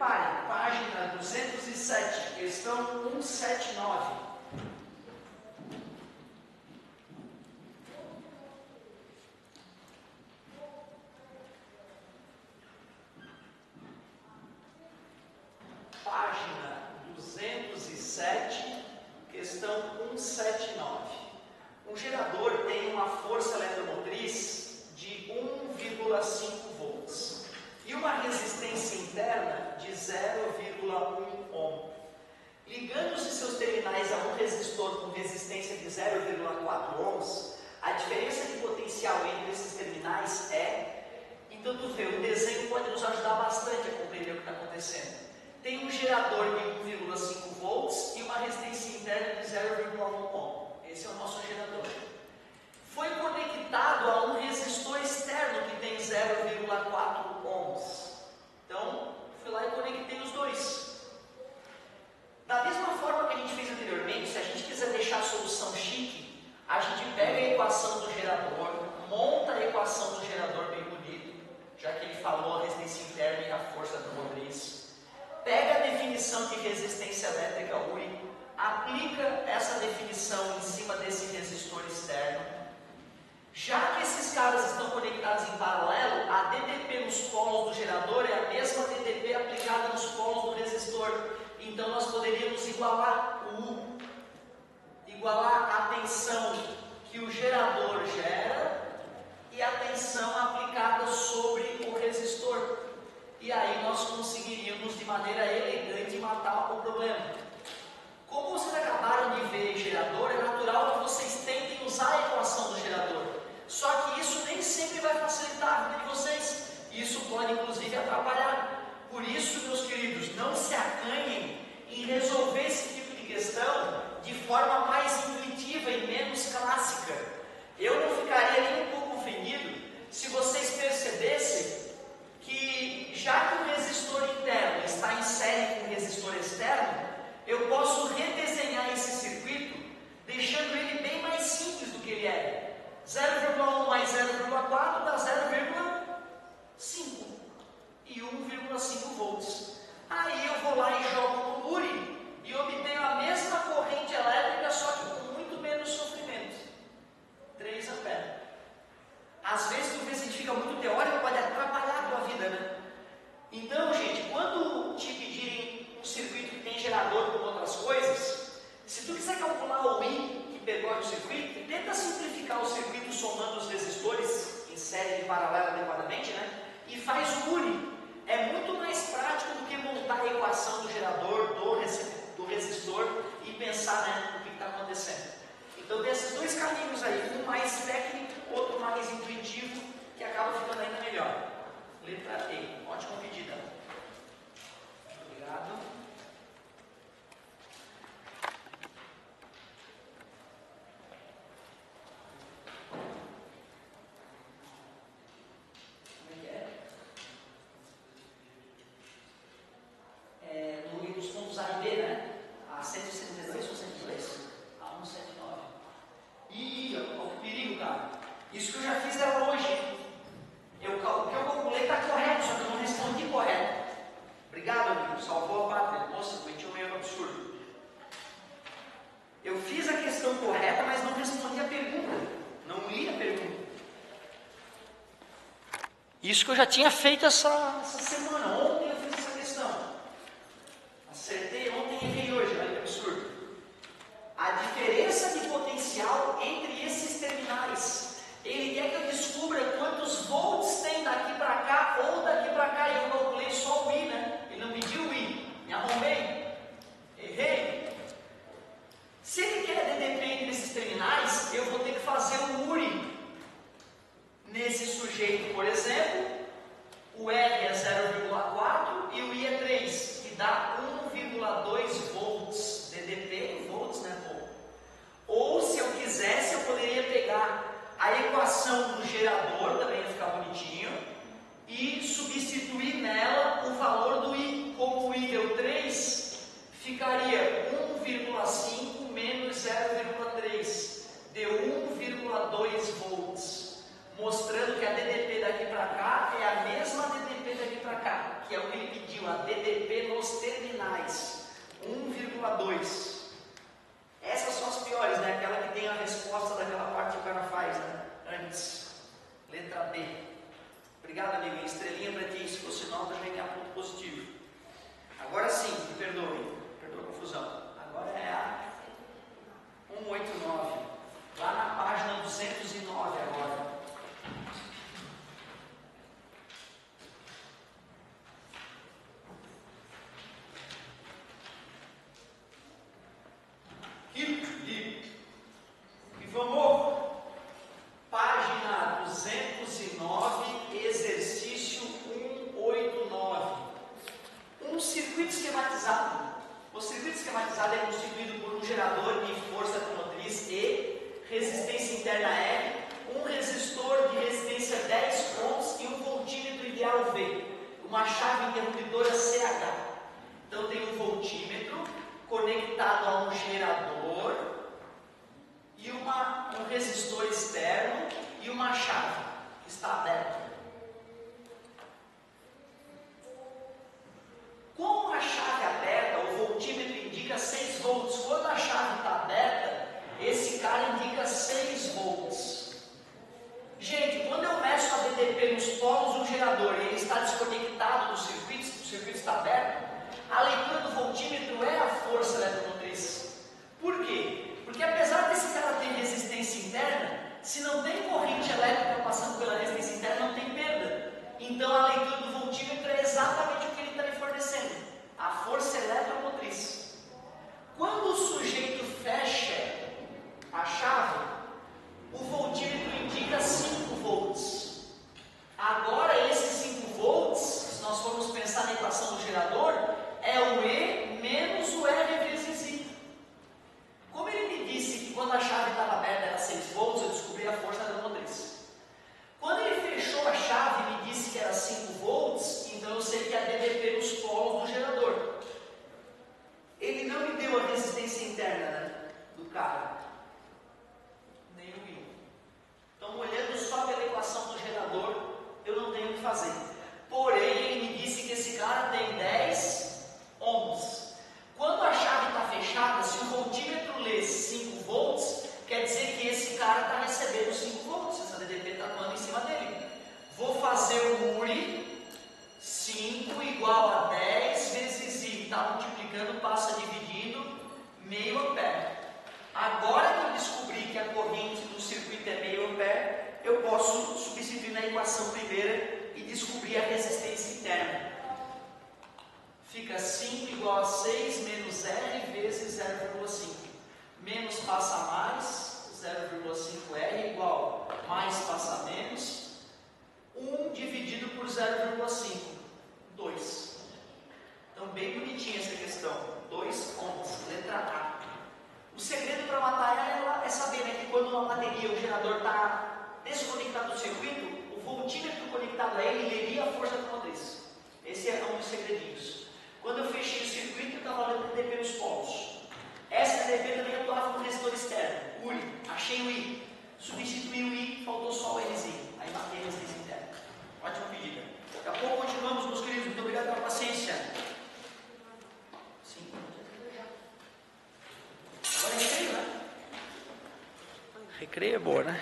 Repare, página 207, questão 179. Página 207, questão 179. Um gerador tem uma força eletromotriz de 1,5 volts e uma resistência interna de 0,1 ohm. Ligando-se seus terminais a um resistor com resistência de 0,4 ohms, a diferença de potencial entre esses terminais então tu vê, o desenho pode nos ajudar bastante a compreender o que está acontecendo. Tem um gerador de 1,5 volts e uma resistência interna de 0,1 ohm. Esse é o nosso gerador. Foi conectado a um resistor externo que tem 0,4 ohms. Então, fui lá e conectei os dois. Da mesma forma que a gente fez anteriormente, se a gente quiser deixar a solução chique, a gente pega a equação do gerador, monta a equação do gerador bem bonito, já que ele falou a resistência interna e a força da motriz. Pega a definição de resistência elétrica UI, aplica essa definição em cima desse resistor externo. Já que esses caras estão conectados em paralelo, a DDP nos polos do gerador é a mesma DDP aplicada nos polos do resistor. Então nós poderíamos igualar o U, igualar a tensão que o gerador gera e a tensão aplicada sobre o resistor. E aí nós conseguiríamos de maneira elegante matar o problema. Como vocês acabaram de ver gerador, é natural que vocês tentem usar a equação do gerador. Só que isso nem sempre vai facilitar a vida de vocês. Isso pode inclusive atrapalhar. Por isso, meus queridos, não se acanhem em resolver esse tipo de questão de forma mais intuitiva e menos clássica. Eu não ficaria nem um pouco ofendido se vocês percebessem que, já que o resistor interno está em série com o resistor externo, eu posso redesenhar esse circuito, deixando ele bem mais simples do que ele é. 0,1 mais 0,4 dá 0,5 e 1,5 volts. Aí eu vou lá e jogo no URI e obtenho a mesma corrente elétrica, só que com muito menos sofrimento. 3 amperes. Às vezes, tu vê se a gente fica muito teórico, pode atrapalhar a tua vida, né? Então, gente, quando te pedirem um circuito que tem gerador com outras coisas, se tu quiser calcular o I que percorre o circuito, tenta simplificar o circuito somando os resistores em série de paralelo adequadamente, né? E faz o URI. É muito mais prático do que montar a equação do gerador, do resistor e pensar, né, no que está acontecendo. Então tem esses dois caminhos aí, um mais técnico, outro mais intuitivo, que acaba ficando ainda melhor. Letra E, ótima pedida. Obrigado. Como é que é? No livro dos pontos A e B, né? A 172 ou 102? A 179. Ih, o perigo, cara. Isso que eu já fiz era hoje. O que eu calculei está correto, só que eu não respondi correto. Obrigado, amigo. Salvou a pátria. Nossa, cometi um erro absurdo. Eu fiz a questão correta, mas não respondi a pergunta. Não li a pergunta. Isso que eu já tinha feito essa semana. Ontem eu fiz essa questão. Acertei ontem e errei hoje. Olha que absurdo. A diferença de potencial entre esses terminais. Ele quer que eu descubra quantos volts tem daqui para cá ou daqui para cá. E eu calculei só o I, né? Ele não mediu o I. Me arrumei. Errei. Se ele quer DDP entre esses terminais, eu vou ter que fazer o URI nesse sujeito, por exemplo. O R é 0,4 e o I é 3, que dá 1,2 volts. DDP em volts, né? Ou se eu quisesse, eu poderia pegar a equação do gerador, também ia ficar bonitinho, e substituir nela o valor do I. Como o I deu 3, ficaria 1,5 menos 0,3, deu 1,2 volts, mostrando que a DDP daqui para cá é a mesma DDP daqui para cá, que é o que ele pediu, a DDP 1,2. Essas são as piores, né? Aquela que tem a resposta daquela parte que o cara faz, né? Antes. Letra B. Obrigado, amigo. Estrelinha para ti. Se fosse nota, já ganhar ponto positivo. Agora sim, me perdoe. Perdoa a confusão. Agora é a 189. Lá na página 209 agora. E vamos. Página 209, exercício 189. Um circuito esquematizado. O circuito esquematizado é constituído por um gerador de força motriz E, resistência interna R, um resistor de resistência 10 ohms e um voltímetro ideal V, uma chave interruptora CH. Então tem um voltímetro conectado a um gerador e um resistor externo e uma chave que está aberta. Com a chave aberta, o voltímetro indica 6 volts. Quando a chave está aberta, esse cara indica 6 volts. Gente, quando eu meço a DDP nos polos do gerador e ele está desconectado do circuito, o circuito está aberto, a leitura do voltímetro é a força eletromotriz. Por quê? Porque apesar desse cara ter resistência interna, se não tem corrente elétrica passando pela resistência interna, não tem perda. Então a leitura do voltímetro é exatamente o que ele está lhe fornecendo, a força eletromotriz. Quando o sujeito fecha a chave, o voltímetro indica 5 volts. Agora esses 5 volts, se nós formos pensar na equação do gerador, é o E menos o R vezes I. Como ele me disse que quando a chave estava aberta era 6 volts, eu descobri a força eletromotriz. Quando ele fechou a chave e me disse que era 5 volts, então eu sei que é a DDP nos polos do gerador. Ele não me deu a resistência interna, né, do carro. Nem o I. Então, olhando só pela equação do gerador, eu não tenho o que fazer. Porém, ele me disse que esse cara tem 10 ohms. Quando a chave está fechada, se o voltímetro lê 5 volts, quer dizer que esse cara está recebendo 5 volts, essa DDP está atuando em cima dele. Vou fazer o URI, 5 igual a 10 vezes I, está multiplicando, passa dividindo, meio ampere. Agora que eu descobri que a corrente do circuito é meio ampere, eu posso substituir na equação primeira e descobrir a resistência interna. Fica 5 igual a 6 menos R vezes 0,5. Menos passa mais, 0,5 R igual mais passa menos, 1 dividido por 0,5, 2. Então bem bonitinha essa questão, 2 ohms, letra A. O segredo para matar ela é saber, né, que quando uma bateria, o gerador está desconectado do circuito, o voltímetro conectado a ele leria a força motriz. Esse é um dos segredinhos. Quando eu fechei o circuito, eu estava lendo DDP nos polos. Essa DDP também atuava no resistor externo, URI, achei o I, substituí o I, faltou só o Rzinho, aí matei a resistência interna. Ótima pedida. Daqui a pouco continuamos, meus queridos, muito obrigado pela paciência. Sim. Agora é recreio, né? Recreio é boa, né?